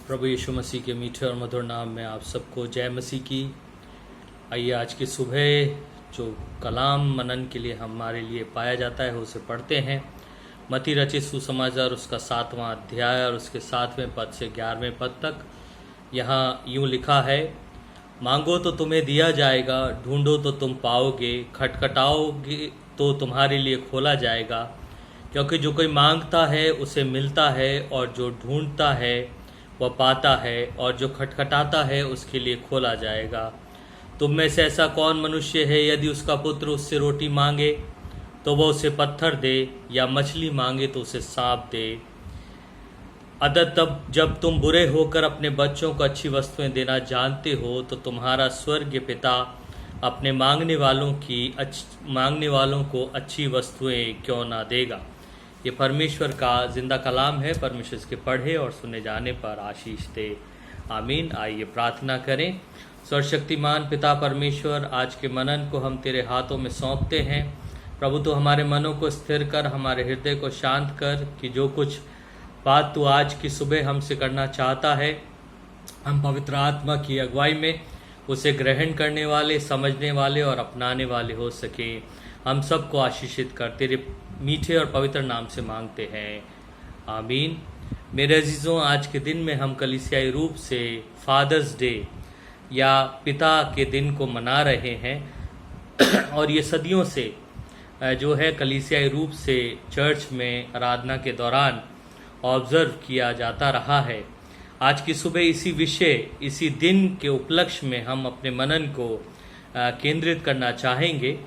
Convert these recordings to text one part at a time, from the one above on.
प्रभु यीशु मसीह के मीठे और मधुर नाम में आप सबको जय मसीह की। आइए आज की सुबह जो कलाम मनन के लिए हमारे लिए पाया जाता है उसे पढ़ते हैं। मत्ती रचित सुसमाचार उसका 7वां अध्याय और उसके 7वें पद से 11वें पद तक। यहाँ यूँ लिखा है, मांगो तो तुम्हें दिया जाएगा, ढूंढो तो तुम पाओगे, खटखटाओगे तो तुम्हारे लिए खोला जाएगा। क्योंकि जो कोई मांगता है उसे मिलता है, और जो ढूंढता है वह पाता है, और जो खटखटाता है उसके लिए खोला जाएगा। तुम में से ऐसा कौन मनुष्य है, यदि उसका पुत्र उससे रोटी मांगे तो वह उसे पत्थर दे, या मछली मांगे तो उसे सांप दे? अतः तब जब तुम बुरे होकर अपने बच्चों को अच्छी वस्तुएं देना जानते हो, तो तुम्हारा स्वर्गीय पिता अपने मांगने वालों को अच्छी वस्तुएं क्यों ना देगा। ये परमेश्वर का जिंदा कलाम है। परमेश्वर इसके पढ़े और सुने जाने पर आशीष दे, आमीन। आइए प्रार्थना करें। सर्वशक्तिमान पिता परमेश्वर, आज के मनन को हम तेरे हाथों में सौंपते हैं। प्रभु तो हमारे मनों को स्थिर कर, हमारे हृदय को शांत कर, कि जो कुछ बात तू आज की सुबह हमसे करना चाहता है, हम पवित्र आत्मा की अगुवाई में उसे ग्रहण करने वाले, समझने वाले और अपनाने वाले हो सके। हम सबको आशीषित कर तेरे मीठे और पवित्र नाम से मांगते हैं, आमीन। मेरे अजीज़ों, आज के दिन में हम कलीसियाई रूप से फादर्स डे या पिता के दिन को मना रहे हैं और ये सदियों से जो है कलीसियाई रूप से चर्च में आराधना के दौरान ऑब्जर्व किया जाता रहा है। आज की सुबह इसी दिन के उपलक्ष्य में हम अपने मनन को केंद्रित करना चाहेंगे।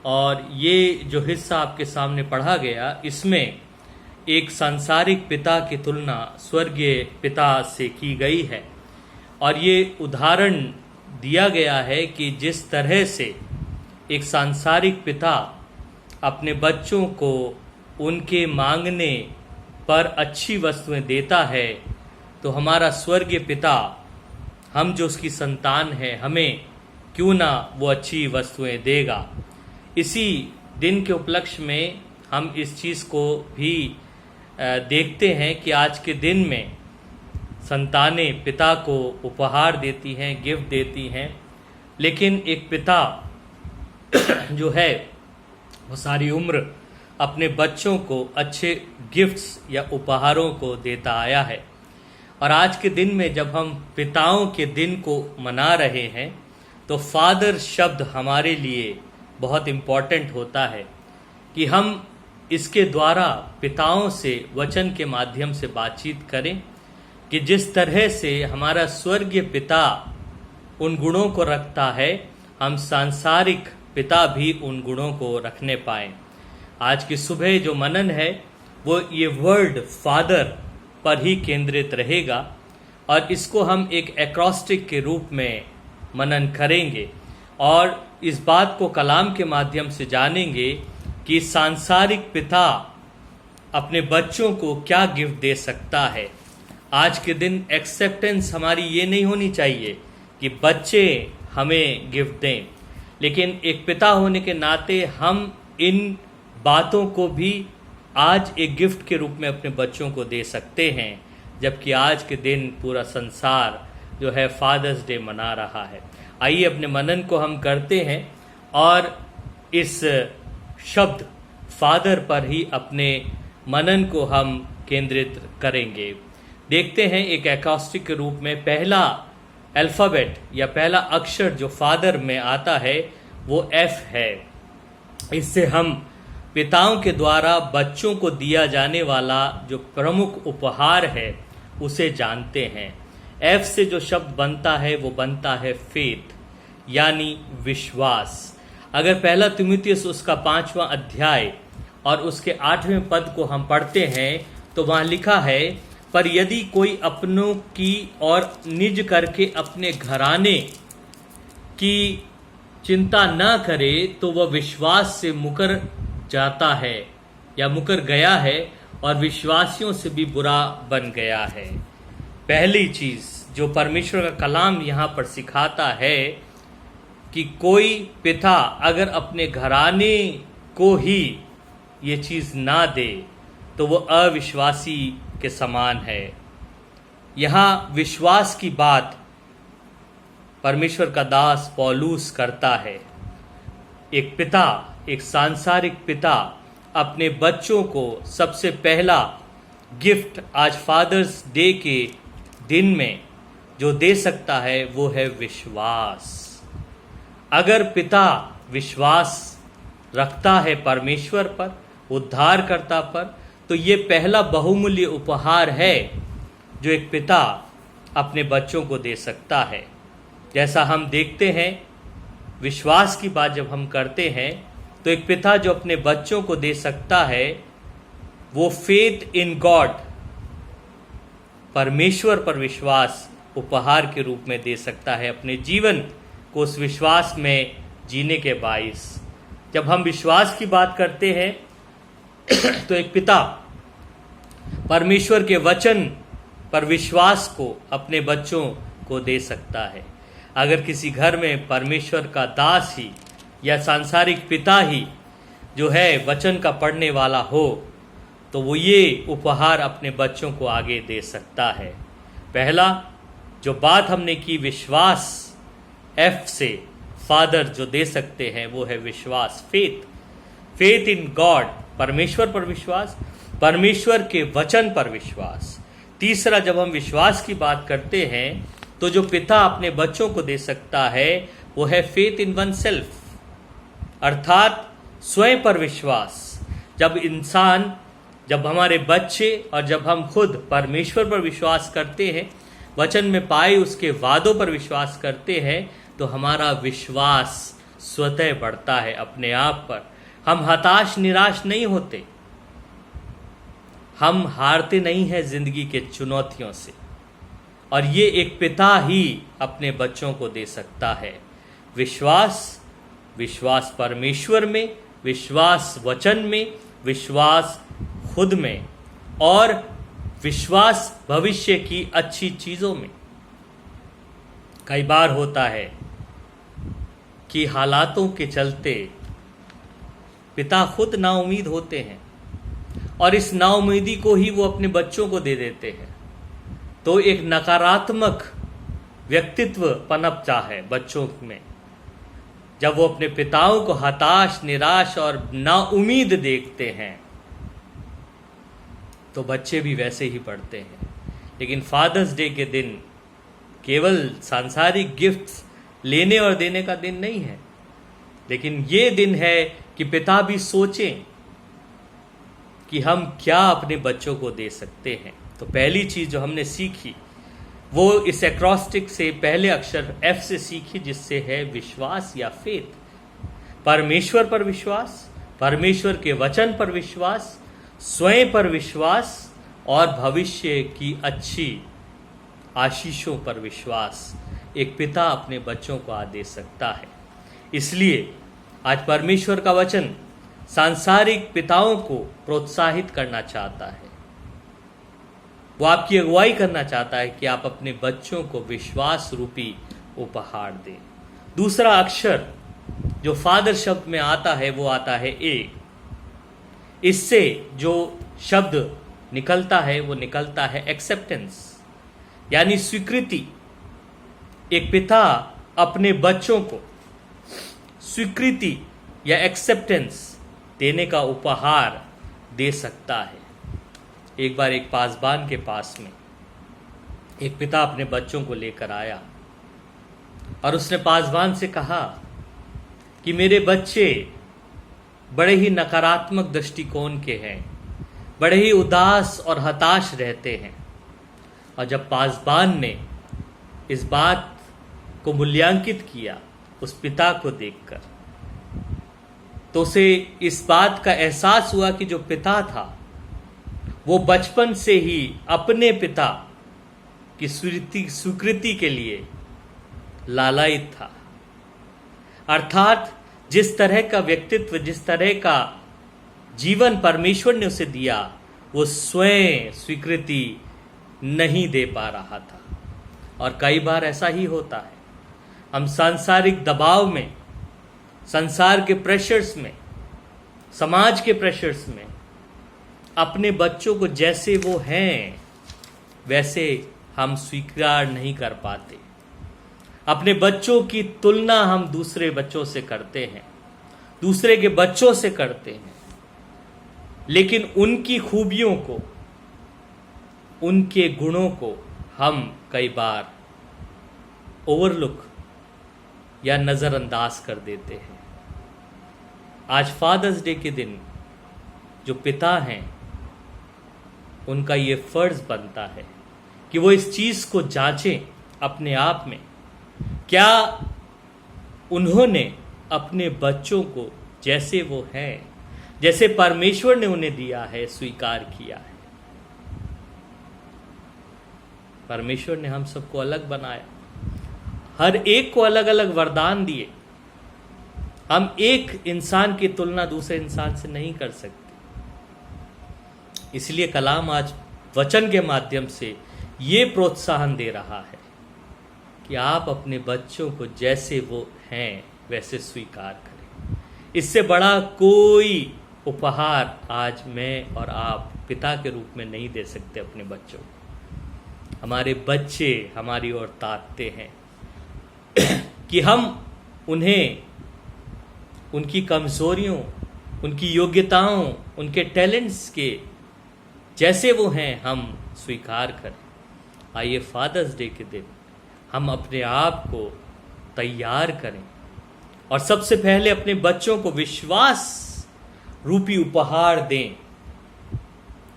और ये जो हिस्सा आपके सामने पढ़ा गया, इसमें एक सांसारिक पिता की तुलना स्वर्गीय पिता से की गई है, और ये उदाहरण दिया गया है कि जिस तरह से एक सांसारिक पिता अपने बच्चों को उनके मांगने पर अच्छी वस्तुएं देता है, तो हमारा स्वर्गीय पिता, हम जो उसकी संतान है, हमें क्यों ना वो अच्छी वस्तुएं देगा। इसी दिन के उपलक्ष्य में हम इस चीज़ को भी देखते हैं कि आज के दिन में संतानें पिता को उपहार देती हैं, गिफ्ट देती हैं, लेकिन एक पिता जो है वो सारी उम्र अपने बच्चों को अच्छे गिफ्ट्स या उपहारों को देता आया है। और आज के दिन में जब हम पिताओं के दिन को मना रहे हैं, तो फादर शब्द हमारे लिए बहुत इम्पॉर्टेंट होता है कि हम इसके द्वारा पिताओं से वचन के माध्यम से बातचीत करें, कि जिस तरह से हमारा स्वर्गीय पिता उन गुणों को रखता है, हम सांसारिक पिता भी उन गुणों को रखने पाएं। आज की सुबह जो मनन है वो ये वर्ड फादर पर ही केंद्रित रहेगा, और इसको हम एक एक्रोस्टिक के रूप में मनन करेंगे और इस बात को कलाम के माध्यम से जानेंगे कि सांसारिक पिता अपने बच्चों को क्या गिफ्ट दे सकता है। आज के दिन एक्सेप्टेंस हमारी ये नहीं होनी चाहिए कि बच्चे हमें गिफ्ट दें, लेकिन एक पिता होने के नाते हम इन बातों को भी आज एक गिफ्ट के रूप में अपने बच्चों को दे सकते हैं। जबकि आज के दिन पूरा संसार जो है फादर्स डे मना रहा है। आइए अपने मनन को हम करते हैं और इस शब्द फादर पर ही अपने मनन को हम केंद्रित करेंगे। देखते हैं एक एक्रोस्टिक के रूप में पहला अल्फ़ाबेट या पहला अक्षर जो फादर में आता है वो एफ है। इससे हम पिताओं के द्वारा बच्चों को दिया जाने वाला जो प्रमुख उपहार है उसे जानते हैं। एफ से जो शब्द बनता है वो बनता है फेथ, यानी विश्वास। अगर पहला तिमुथियुस उसका 5वां अध्याय और उसके 8वें पद को हम पढ़ते हैं, तो वहाँ लिखा है, पर यदि कोई अपनों की और निज करके अपने घराने की चिंता न करे, तो वह विश्वास से मुकर जाता है या मुकर गया है, और विश्वासियों से भी बुरा बन गया है। पहली चीज जो परमेश्वर का कलाम यहाँ पर सिखाता है कि कोई पिता अगर अपने घराने को ही ये चीज ना दे, तो वो अविश्वासी के समान है। यहाँ विश्वास की बात परमेश्वर का दास पौलुस करता है। एक पिता, एक सांसारिक पिता अपने बच्चों को सबसे पहला गिफ्ट आज फादर्स डे के दिन में जो दे सकता है वो है विश्वास। अगर पिता विश्वास रखता है परमेश्वर पर, उद्धारकर्ता पर, तो ये पहला बहुमूल्य उपहार है जो एक पिता अपने बच्चों को दे सकता है। जैसा हम देखते हैं, विश्वास की बात जब हम करते हैं तो एक पिता जो अपने बच्चों को दे सकता है वो फेथ इन गॉड, परमेश्वर पर विश्वास उपहार के रूप में दे सकता है, अपने जीवन को उस विश्वास में जीने के बाइस। जब हम विश्वास की बात करते हैं तो एक पिता परमेश्वर के वचन पर विश्वास को अपने बच्चों को दे सकता है। अगर किसी घर में परमेश्वर का दास ही या सांसारिक पिता ही जो है वचन का पढ़ने वाला हो तो वो ये उपहार अपने बच्चों को आगे दे सकता है। पहला जो बात हमने की विश्वास, एफ से फादर जो दे सकते हैं वो है विश्वास, फेथ इन गॉड, परमेश्वर पर विश्वास, परमेश्वर के वचन पर विश्वास। तीसरा जब हम विश्वास की बात करते हैं तो जो पिता अपने बच्चों को दे सकता है वो है फेथ इन वन सेल्फ, अर्थात स्वयं पर विश्वास। जब हमारे बच्चे और जब हम खुद परमेश्वर पर विश्वास करते हैं, वचन में पाए उसके वादों पर विश्वास करते हैं, तो हमारा विश्वास स्वतः बढ़ता है अपने आप पर। हम हताश निराश नहीं होते, हम हारते नहीं हैं जिंदगी के चुनौतियों से। और ये एक पिता ही अपने बच्चों को दे सकता है। विश्वास परमेश्वर में, विश्वास वचन में, विश्वास खुद में, और विश्वास भविष्य की अच्छी चीजों में। कई बार होता है कि हालातों के चलते पिता खुद नाउमीद होते हैं और इस नाउमीदी को ही वो अपने बच्चों को दे देते हैं, तो एक नकारात्मक व्यक्तित्व पनपता है बच्चों में। जब वो अपने पिताओं को हताश, निराश और नाउमीद देखते हैं तो बच्चे भी वैसे ही पढ़ते हैं। लेकिन फादर्स डे के दिन केवल सांसारिक गिफ्ट्स लेने और देने का दिन नहीं है, लेकिन ये दिन है कि पिता भी सोचें कि हम क्या अपने बच्चों को दे सकते हैं। तो पहली चीज जो हमने सीखी वो इस एक्रोस्टिक से पहले अक्षर एफ से सीखी, जिससे है विश्वास या फेथ। परमेश्वर पर विश्वास, परमेश्वर के वचन पर विश्वास, स्वयं पर विश्वास और भविष्य की अच्छी आशीषों पर विश्वास एक पिता अपने बच्चों को आज दे सकता है। इसलिए आज परमेश्वर का वचन सांसारिक पिताओं को प्रोत्साहित करना चाहता है। वो आपकी अगुवाई करना चाहता है कि आप अपने बच्चों को विश्वास रूपी उपहार दें। दूसरा अक्षर जो फादर शब्द में आता है वो आता है ए। इससे जो शब्द निकलता है वो निकलता है एक्सेप्टेंस, यानी स्वीकृति। एक पिता अपने बच्चों को स्वीकृति या एक्सेप्टेंस देने का उपहार दे सकता है। एक बार एक पासबान के पास में एक पिता अपने बच्चों को लेकर आया और उसने पासबान से कहा कि मेरे बच्चे बड़े ही नकारात्मक दृष्टिकोण के हैं, बड़े ही उदास और हताश रहते हैं। और जब पासबान ने इस बात को मूल्यांकित किया उस पिता को देखकर, तो उसे इस बात का एहसास हुआ कि जो पिता था वो बचपन से ही अपने पिता की स्वीकृति के लिए लालायित था। अर्थात जिस तरह का व्यक्तित्व, जिस तरह का जीवन परमेश्वर ने उसे दिया, वो स्वयं स्वीकृति नहीं दे पा रहा था। और कई बार ऐसा ही होता है, हम सांसारिक दबाव में, संसार के प्रेशर्स में, समाज के प्रेशर्स में अपने बच्चों को जैसे वो हैं वैसे हम स्वीकार नहीं कर पाते। अपने बच्चों की तुलना हम दूसरे बच्चों से करते हैं, दूसरे के बच्चों से करते हैं, लेकिन उनकी खूबियों को, उनके गुणों को हम कई बार ओवरलुक या नज़रअंदाज कर देते हैं। आज फादर्स डे के दिन जो पिता हैं उनका ये फर्ज बनता है कि वो इस चीज़ को जांचें अपने आप में, क्या उन्होंने अपने बच्चों को जैसे वो हैं, जैसे परमेश्वर ने उन्हें दिया है, स्वीकार किया है। परमेश्वर ने हम सबको अलग बनाया, हर एक को अलग अलग वरदान दिए। हम एक इंसान की तुलना दूसरे इंसान से नहीं कर सकते। इसलिए कलाम आज वचन के माध्यम से ये प्रोत्साहन दे रहा है कि आप अपने बच्चों को जैसे वो हैं वैसे स्वीकार करें। इससे बड़ा कोई उपहार आज मैं और आप पिता के रूप में नहीं दे सकते अपने बच्चों को। हमारे बच्चे हमारी ओर ताकते हैं कि हम उन्हें उनकी कमजोरियों, उनकी योग्यताओं, उनके टैलेंट्स के जैसे वो हैं हम स्वीकार करें। आइए फादर्स डे के दिन हम अपने आप को तैयार करें और सबसे पहले अपने बच्चों को विश्वास रूपी उपहार दें।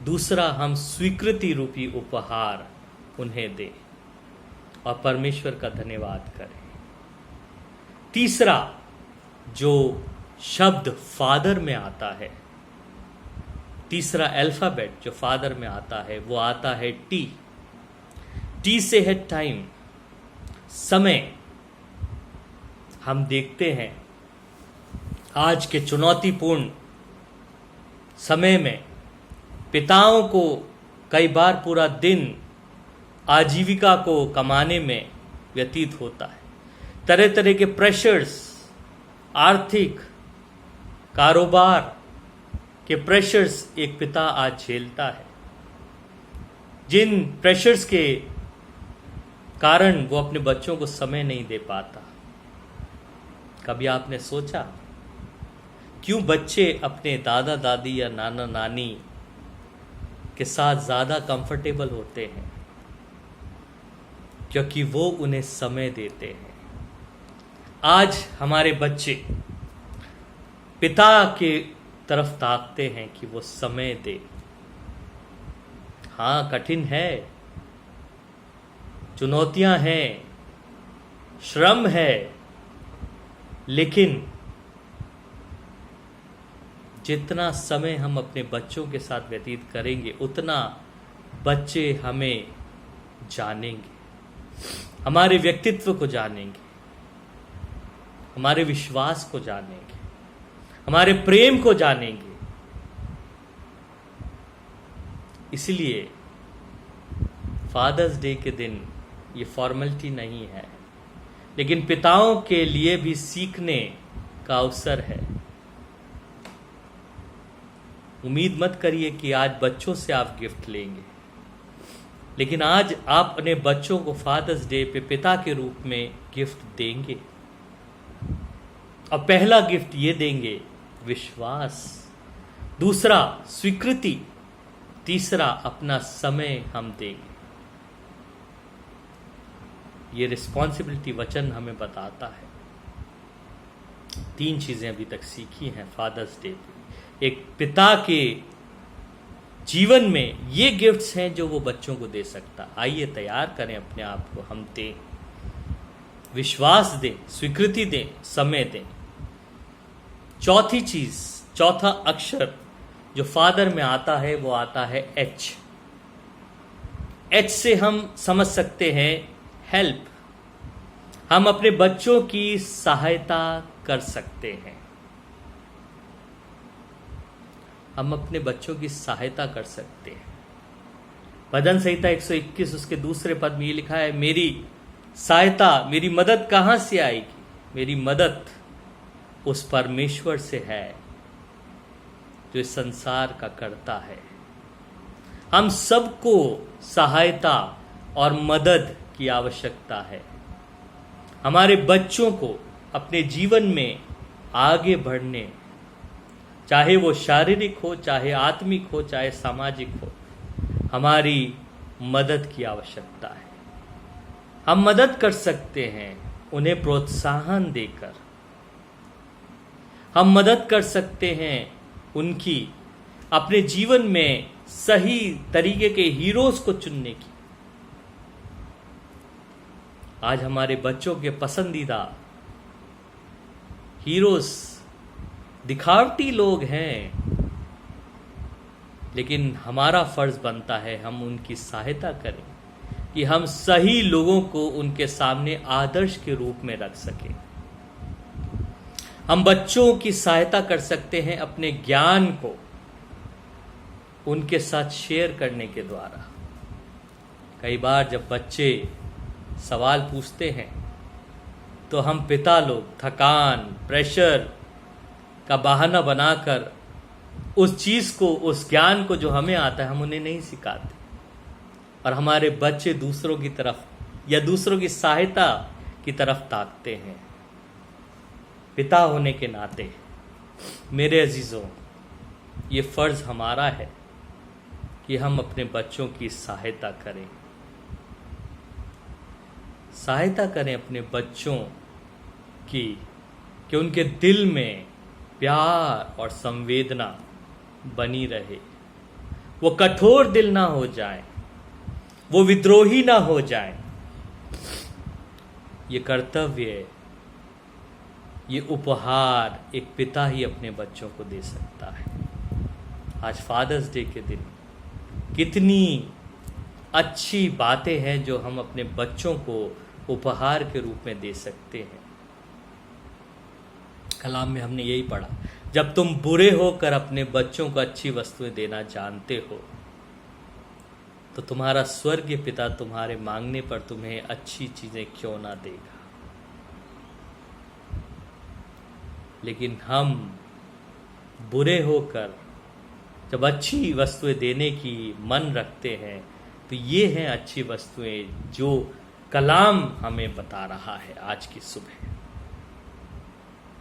दूसरा, हम स्वीकृति रूपी उपहार उन्हें दें और परमेश्वर का धन्यवाद करें। तीसरा, जो शब्द फादर में आता है, तीसरा अल्फाबेट जो फादर में आता है वो आता है टी। टी से है टाइम, समय। हम देखते हैं आज के चुनौतीपूर्ण समय में पिताओं को कई बार पूरा दिन आजीविका को कमाने में व्यतीत होता है। तरह तरह के प्रेशर्स, आर्थिक, कारोबार के प्रेशर्स एक पिता आज झेलता है, जिन प्रेशर्स के कारण वो अपने बच्चों को समय नहीं दे पाता। कभी आपने सोचा क्यों बच्चे अपने दादा दादी या नाना नानी के साथ ज़्यादा कंफर्टेबल होते हैं? क्योंकि वो उन्हें समय देते हैं। आज हमारे बच्चे पिता के तरफ ताकते हैं कि वो समय दे। हाँ, कठिन है, चुनौतियां हैं, श्रम है, लेकिन जितना समय हम अपने बच्चों के साथ व्यतीत करेंगे उतना बच्चे हमें जानेंगे, हमारे व्यक्तित्व को जानेंगे, हमारे विश्वास को जानेंगे, हमारे प्रेम को जानेंगे। इसलिए फादर्स डे के दिन ये फॉर्मेलिटी नहीं है, लेकिन पिताओं के लिए भी सीखने का अवसर है। उम्मीद मत करिए कि आज बच्चों से आप गिफ्ट लेंगे, लेकिन आज आप अपने बच्चों को फादर्स डे पे पिता के रूप में गिफ्ट देंगे। और पहला गिफ्ट ये देंगे विश्वास, दूसरा स्वीकृति, तीसरा अपना समय हम देंगे। ये रिस्पॉन्सिबिलिटी वचन हमें बताता है। 3 चीजें अभी तक सीखी हैं फादर्स डे पे। एक, पिता के जीवन में ये गिफ्ट्स हैं जो वो बच्चों को दे सकता। आइए तैयार करें अपने आप को, हम दें, विश्वास दें, स्वीकृति दें, समय दें। चौथी चीज, चौथा अक्षर जो फादर में आता है वो आता है एच। एच से हम समझ सकते हैं हेल्प। हम अपने बच्चों की सहायता कर सकते हैं। हम अपने बच्चों की सहायता कर सकते हैं। भजन संहिता 121 उसके दूसरे पद में ये लिखा है, मेरी सहायता, मेरी मदद कहां से आएगी? मेरी मदद उस परमेश्वर से है जो इस संसार का करता है। हम सबको सहायता और मदद की आवश्यकता है। हमारे बच्चों को अपने जीवन में आगे बढ़ने, चाहे वो शारीरिक हो, चाहे आत्मिक हो, चाहे सामाजिक हो, हमारी मदद की आवश्यकता है। हम मदद कर सकते हैं उन्हें प्रोत्साहन देकर। हम मदद कर सकते हैं उनकी अपने जीवन में सही तरीके के हीरोज को चुनने की। आज हमारे बच्चों के पसंदीदा हीरोज दिखावटी लोग हैं, लेकिन हमारा फर्ज बनता है हम उनकी सहायता करें कि हम सही लोगों को उनके सामने आदर्श के रूप में रख सकें। हम बच्चों की सहायता कर सकते हैं अपने ज्ञान को उनके साथ शेयर करने के द्वारा। कई बार जब बच्चे सवाल पूछते हैं तो हम पिता लोग थकान, प्रेशर का बहाना बनाकर उस चीज को, उस ज्ञान को जो हमें आता है, हम उन्हें नहीं सिखाते, और हमारे बच्चे दूसरों की तरफ या दूसरों की सहायता की तरफ ताकते हैं। पिता होने के नाते मेरे अजीजों, ये फर्ज हमारा है कि हम अपने बच्चों की सहायता करें। सहायता करें अपने बच्चों की कि उनके दिल में प्यार और संवेदना बनी रहे, वो कठोर दिल ना हो जाए, वो विद्रोही ना हो जाए। ये कर्तव्य, ये उपहार एक पिता ही अपने बच्चों को दे सकता है। आज फादर्स डे के दिन कितनी अच्छी बातें हैं जो हम अपने बच्चों को उपहार के रूप में दे सकते हैं। कलाम में हमने यही पढ़ा, जब तुम बुरे होकर अपने बच्चों को अच्छी वस्तुएं देना जानते हो, तो तुम्हारा स्वर्गीय पिता तुम्हारे मांगने पर तुम्हें अच्छी चीजें क्यों ना देगा। लेकिन हम बुरे होकर जब अच्छी वस्तुएं देने की मन रखते हैं, तो ये हैं अच्छी वस्तुएं जो कलाम हमें बता रहा है आज की सुबह।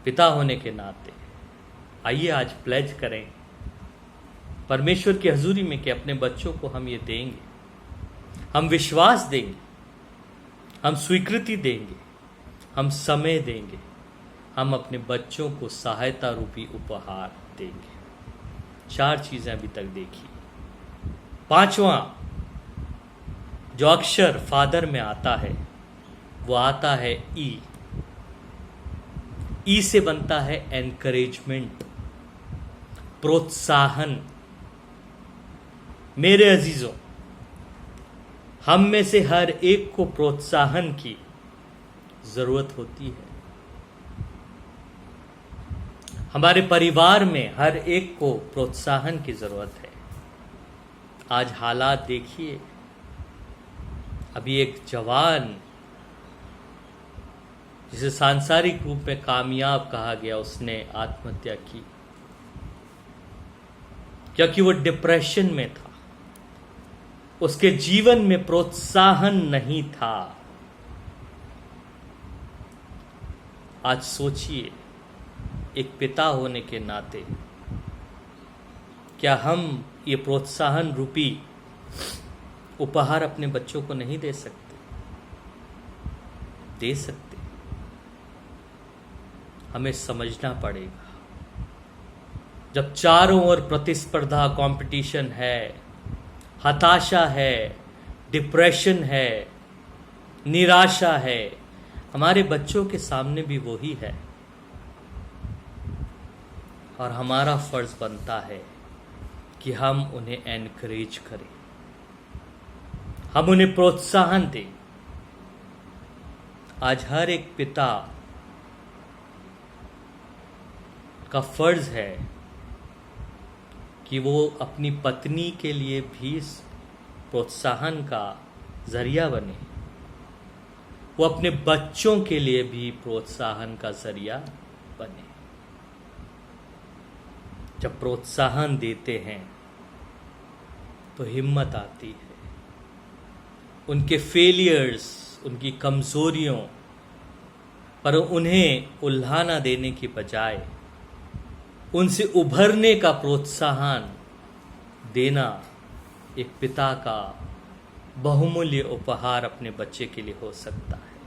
पिता होने के नाते आइए आज प्लेज करें परमेश्वर की हजूरी में कि अपने बच्चों को हम ये देंगे, हम विश्वास देंगे, हम स्वीकृति देंगे, हम समय देंगे, हम अपने बच्चों को सहायता रूपी उपहार देंगे। 4 चीजें अभी तक देखी। 5वां जो अक्षर फादर में आता है वो आता है ई। ई से बनता है एनकरेजमेंट, प्रोत्साहन। मेरे अजीजों, हम में से हर एक को प्रोत्साहन की जरूरत होती है। हमारे परिवार में हर एक को प्रोत्साहन की जरूरत है। आज हालात देखिए, अभी एक जवान जिसे सांसारिक रूप में कामयाब कहा गया, उसने आत्महत्या की क्योंकि वो डिप्रेशन में था, उसके जीवन में प्रोत्साहन नहीं था। आज सोचिए, एक पिता होने के नाते क्या हम ये प्रोत्साहन रूपी उपहार अपने बच्चों को नहीं दे सकते? दे सकते। हमें समझना पड़ेगा, जब चारों ओर प्रतिस्पर्धा, कंपटीशन है, हताशा है, डिप्रेशन है, निराशा है, हमारे बच्चों के सामने भी वही है। और हमारा फर्ज बनता है कि हम उन्हें एनकरेज करें, हम उन्हें प्रोत्साहन दें। आज हर एक पिता का फर्ज है कि वो अपनी पत्नी के लिए भी प्रोत्साहन का जरिया बने, वो अपने बच्चों के लिए भी प्रोत्साहन का जरिया बने। जब प्रोत्साहन देते हैं तो हिम्मत आती है, उनके फेलियर्स, उनकी कमजोरियों पर उन्हें उल्हाना देने की बजाय उनसे उभरने का प्रोत्साहन देना एक पिता का बहुमूल्य उपहार अपने बच्चे के लिए हो सकता है।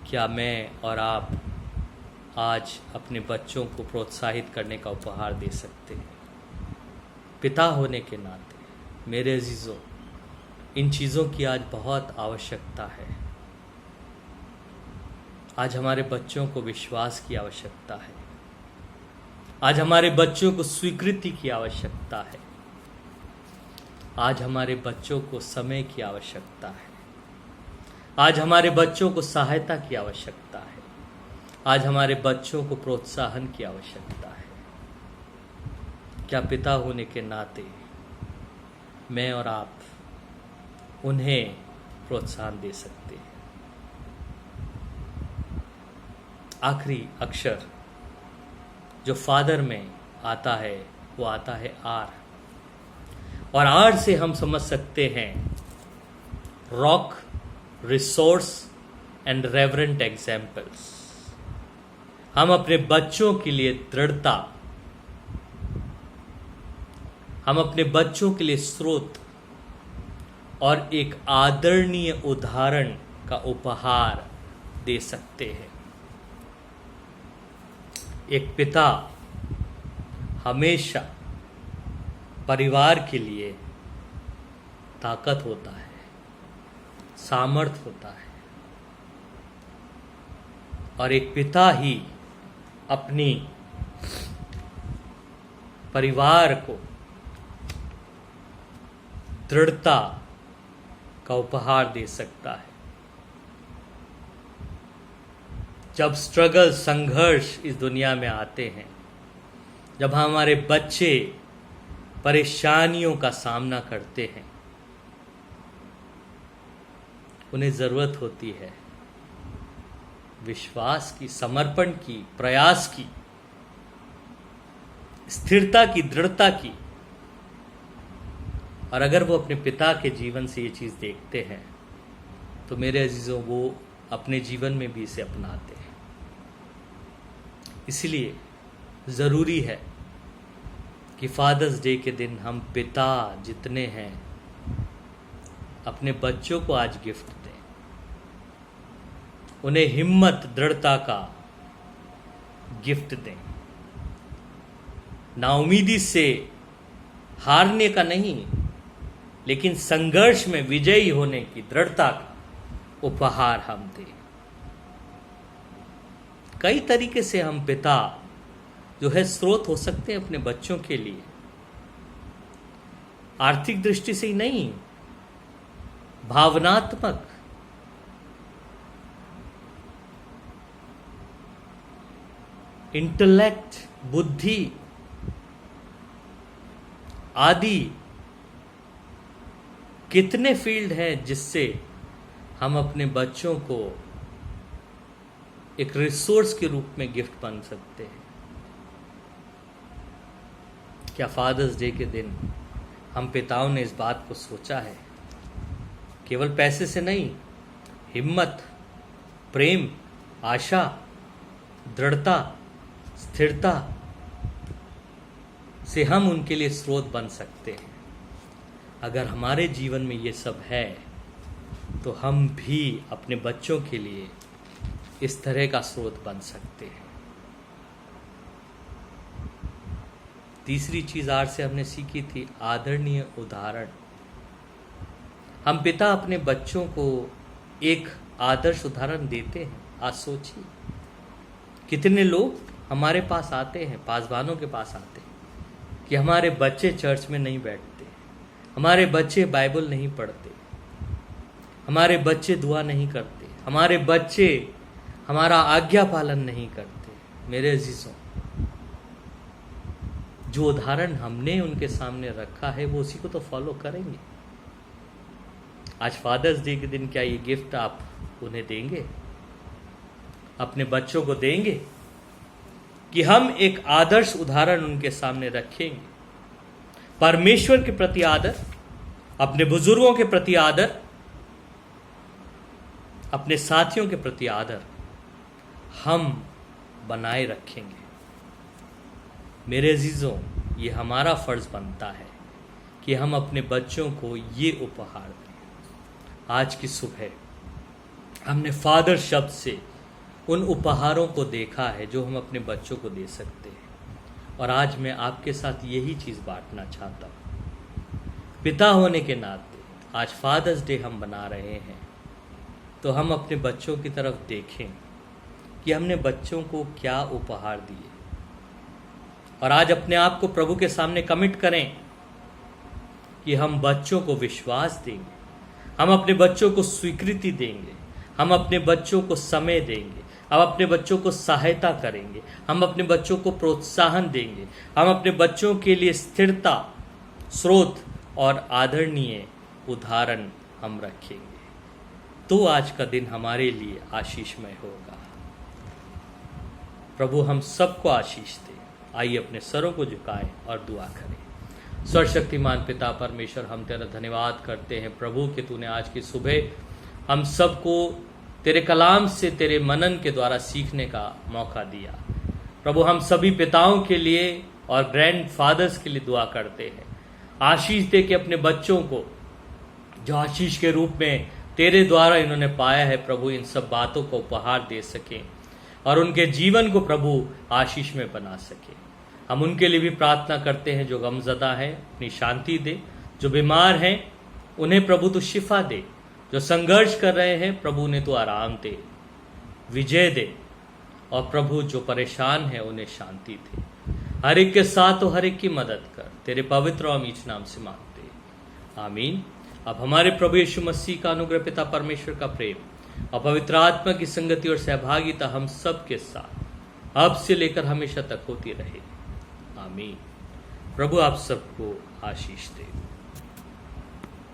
क्या मैं और आप आज अपने बच्चों को प्रोत्साहित करने का उपहार दे सकते हैं? पिता होने के नाते मेरे अजीजों, इन चीज़ों की आज बहुत आवश्यकता है। आज हमारे बच्चों को विश्वास की आवश्यकता है। आज हमारे बच्चों को स्वीकृति की आवश्यकता है। आज हमारे बच्चों को समय की आवश्यकता है। आज हमारे बच्चों को सहायता की आवश्यकता है। आज हमारे बच्चों को प्रोत्साहन की आवश्यकता है। क्या पिता होने के नाते मैं और आप उन्हें प्रोत्साहन दे सकते हैं? आखिरी अक्षर जो फादर में आता है वो आता है आर, और आर से हम समझ सकते हैं rock, resource and reverent examples. हम अपने बच्चों के लिए दृढ़ता, हम अपने बच्चों के लिए स्रोत और एक आदरणीय उदाहरण का उपहार दे सकते हैं। एक पिता हमेशा परिवार के लिए ताकत होता है, सामर्थ होता है, और एक पिता ही अपनी परिवार को दृढ़ता का उपहार दे सकता है। जब स्ट्रगल, संघर्ष इस दुनिया में आते हैं, जब हमारे बच्चे परेशानियों का सामना करते हैं, उन्हें जरूरत होती है विश्वास की, समर्पण की, प्रयास की, स्थिरता की, दृढ़ता की। और अगर वो अपने पिता के जीवन से ये चीज़ देखते हैं तो मेरे अजीजों, वो अपने जीवन में भी इसे अपनाते हैं। इसलिए ज़रूरी है कि फादर्स डे के दिन हम पिता जितने हैं अपने बच्चों को आज गिफ्ट दें, उन्हें हिम्मत, दृढ़ता का गिफ्ट दें, नाउमीदी से हारने का नहीं, लेकिन संघर्ष में विजयी होने की दृढ़ता का उपहार हम दें। कई तरीके से हम पिता जो है स्रोत हो सकते हैं अपने बच्चों के लिए। आर्थिक दृष्टि से ही नहीं, भावनात्मक, इंटेलेक्ट, बुद्धि आदि कितने फील्ड हैं जिससे हम अपने बच्चों को एक रिसोर्स के रूप में गिफ्ट बन सकते हैं। क्या फादर्स डे के दिन हम पिताओं ने इस बात को सोचा है? केवल पैसे से नहीं, हिम्मत, प्रेम, आशा, दृढ़ता, स्थिरता से हम उनके लिए स्रोत बन सकते हैं। अगर हमारे जीवन में ये सब है तो हम भी अपने बच्चों के लिए इस तरह का स्रोत बन सकते हैं। तीसरी चीज आर से हमने सीखी थी आदरणीय उदाहरण। हम पिता अपने बच्चों को एक आदर्श उदाहरण देते हैं। आज सोचिए कितने लोग हमारे पास आते हैं, पासवानों के पास आते हैं कि हमारे बच्चे चर्च में नहीं बैठते, हमारे बच्चे बाइबल नहीं पढ़ते, हमारे बच्चे दुआ नहीं करते, हमारे बच्चे हमारा आज्ञा पालन नहीं करते। मेरे अजीजों, जो उदाहरण हमने उनके सामने रखा है वो उसी को तो फॉलो करेंगे। आज फादर्स डे के दिन क्या ये गिफ्ट आप उन्हें देंगे, अपने बच्चों को देंगे कि हम एक आदर्श उदाहरण उनके सामने रखेंगे? परमेश्वर के प्रति आदर, अपने बुजुर्गों के प्रति आदर, अपने साथियों के प्रति आदर हम बनाए रखेंगे। मेरे अजीजों, ये हमारा फर्ज बनता है कि हम अपने बच्चों को ये उपहार दें। आज की सुबह हमने फादर शब्द से उन उपहारों को देखा है जो हम अपने बच्चों को दे सकते हैं, और आज मैं आपके साथ यही चीज़ बांटना चाहता हूँ। पिता होने के नाते आज फादर्स डे हम बना रहे हैं, तो हम अपने बच्चों की तरफ देखें कि हमने बच्चों को क्या उपहार दिए, और आज अपने आप को प्रभु के सामने कमिट करें कि हम बच्चों को विश्वास देंगे, हम अपने बच्चों को स्वीकृति देंगे, हम अपने बच्चों को समय देंगे, हम अपने बच्चों को सहायता करेंगे, हम अपने बच्चों को प्रोत्साहन देंगे, हम अपने बच्चों के लिए स्थिरता, स्रोत और आदरणीय उदाहरण हम रखेंगे। तो आज का दिन हमारे लिए आशीषमय होगा। प्रभु हम सबको आशीष दे। आइए अपने सरों को झुकाएं और दुआ करें। सर्वशक्तिमान पिता परमेश्वर, हम तेरा धन्यवाद करते हैं प्रभु कि तूने आज की सुबह हम सबको तेरे कलाम से तेरे मनन के द्वारा सीखने का मौका दिया। प्रभु हम सभी पिताओं के लिए और ग्रैंड फादर्स के लिए दुआ करते हैं। आशीष दे के अपने बच्चों को जो आशीष के रूप में तेरे द्वारा इन्होंने पाया है प्रभु, इन सब बातों को उपहार दे सकें और उनके जीवन को प्रभु आशीष में बना सके। हम उनके लिए भी प्रार्थना करते हैं जो गमज़दा है, अपनी शांति दे। जो बीमार हैं उन्हें प्रभु तू शिफा दे। जो संघर्ष कर रहे हैं प्रभु उन्हें तू आराम दे, विजय दे। और प्रभु जो परेशान है उन्हें शांति दे। हर एक के साथ तो हर एक की मदद कर। तेरे पवित्र और मीठ नाम से मांगते, आमीन। अब हमारे प्रभु यीशु मसीह का अनुग्रह, पिता परमेश्वर का प्रेम और पवित्र आत्मा की संगति और सहभागिता हम सब के साथ अब से लेकर हमेशा तक होती रहे, आमीन। प्रभु आप सबको आशीष दे।